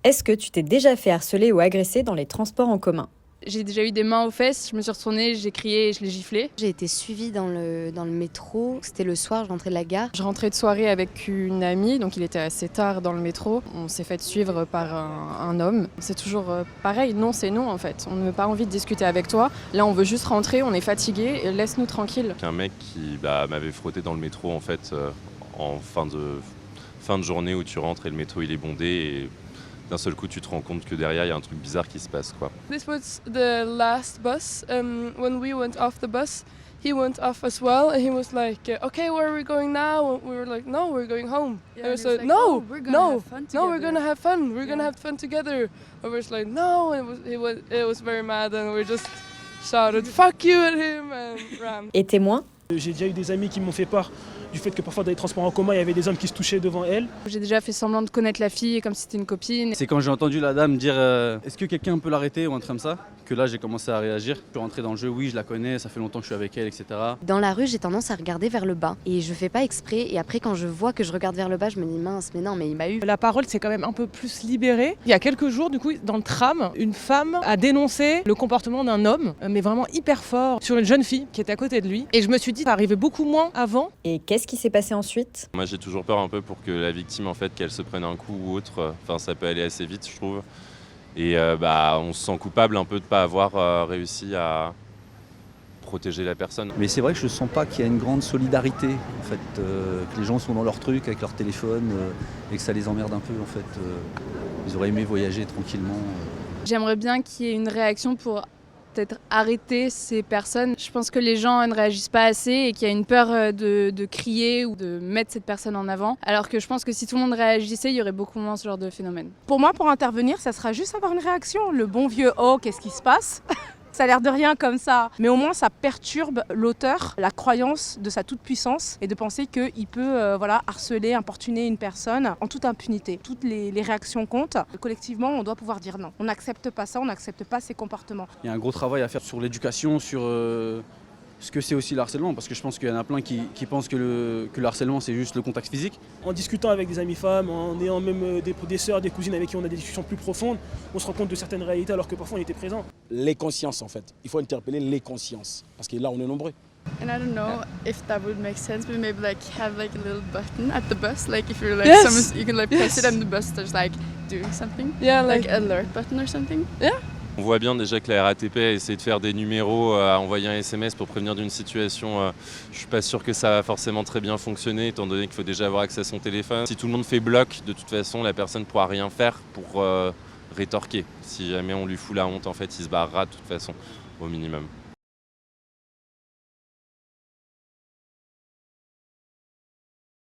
Est-ce que tu t'es déjà fait harceler ou agresser dans les transports en commun ? J'ai déjà eu des mains aux fesses, je me suis retournée, j'ai crié et je l'ai giflé. J'ai été suivie dans le métro, c'était le soir, je rentrais de la gare. Je rentrais de soirée avec une amie, donc il était assez tard dans le métro. On s'est fait suivre par un homme. C'est toujours pareil, non c'est non en fait. On n'a pas envie de discuter avec toi. Là on veut juste rentrer, on est fatigué, laisse-nous tranquille. Un mec qui m'avait frotté dans le métro en fait en fin de journée où tu rentres et le métro il est bondé et d'un seul coup tu te rends compte que derrière il y a un truc bizarre qui se passe quoi. This was the last bus. When we went off the bus, he went off as well, and he was like, "Okay, where are we going now?" And we were like, "No, we're going home." Yeah, and I was and he like, was like, "No, "Oh, we're gonna have fun no, we're together." gonna have fun. We're gonna Yeah. have fun together." I was like, "No," and it was very mad, and we just shouted "fuck you" at him and ran. Et témoin ? J'ai déjà eu des amis qui m'ont fait part du fait que parfois dans les transports en commun, il y avait des hommes qui se touchaient devant elles. J'ai déjà fait semblant de connaître la fille comme si c'était une copine. C'est quand j'ai entendu la dame dire est-ce que quelqu'un peut l'arrêter ou un truc comme ça que là j'ai commencé à réagir. Je suis rentré dans le jeu, oui je la connais, ça fait longtemps que je suis avec elle, etc. Dans la rue, j'ai tendance à regarder vers le bas et je fais pas exprès. Et après, quand je vois que je regarde vers le bas, je me dis mince, mais non, mais il m'a eu. La parole s'est quand même un peu plus libérée. Il y a quelques jours, du coup, dans le tram, une femme a dénoncé le comportement d'un homme, mais vraiment hyper fort, sur une jeune fille qui était à côté de lui. Et je me suis dit, ça arrivait beaucoup moins avant. Et qu'est-ce qui s'est passé ensuite ? Moi j'ai toujours peur un peu pour que la victime en fait qu'elle se prenne un coup ou autre, enfin ça peut aller assez vite je trouve. Et on se sent coupable un peu de ne pas avoir réussi à protéger la personne. Mais c'est vrai que je ne sens pas qu'il y a une grande solidarité, en fait, que les gens sont dans leur truc avec leur téléphone et que ça les emmerde un peu. En fait, ils auraient aimé voyager tranquillement. J'aimerais bien qu'il y ait une réaction pour peut-être arrêter ces personnes. Je pense que les gens ne réagissent pas assez et qu'il y a une peur de crier ou de mettre cette personne en avant. Alors que je pense que si tout le monde réagissait, il y aurait beaucoup moins ce genre de phénomène. Pour moi, pour intervenir, ça sera juste avoir une réaction. Le bon vieux « oh, qu'est-ce qui se passe ?» Ça a l'air de rien comme ça, mais au moins ça perturbe l'auteur, la croyance de sa toute-puissance et de penser qu'il peut harceler, importuner une personne en toute impunité. Toutes les réactions comptent. Collectivement, on doit pouvoir dire non. On n'accepte pas ça, on n'accepte pas ces comportements. Il y a un gros travail à faire sur l'éducation, sur ce que c'est aussi le harcèlement, parce que je pense qu'il y en a plein qui pensent que le harcèlement c'est juste le contact physique. En discutant avec des amies femmes, en ayant même des sœurs, des cousines avec qui on a des discussions plus profondes, on se rend compte de certaines réalités alors que parfois on était présent. Les consciences en fait, il faut interpeller les consciences, parce que là on est nombreux. And I don't know if that would make sense, but maybe like have like a little button at the bus, like if you're like Yes. you can like press it and the bus starts like doing something. Yeah, Like alert button or something. On voit bien déjà que la RATP a essayé de faire des numéros, a envoyé un SMS pour prévenir d'une situation. Je suis pas sûr que ça va forcément très bien fonctionner étant donné qu'il faut déjà avoir accès à son téléphone. Si tout le monde fait bloc, de toute façon la personne ne pourra rien faire pour rétorquer. Si jamais on lui fout la honte, en fait, il se barrera de toute façon, au minimum.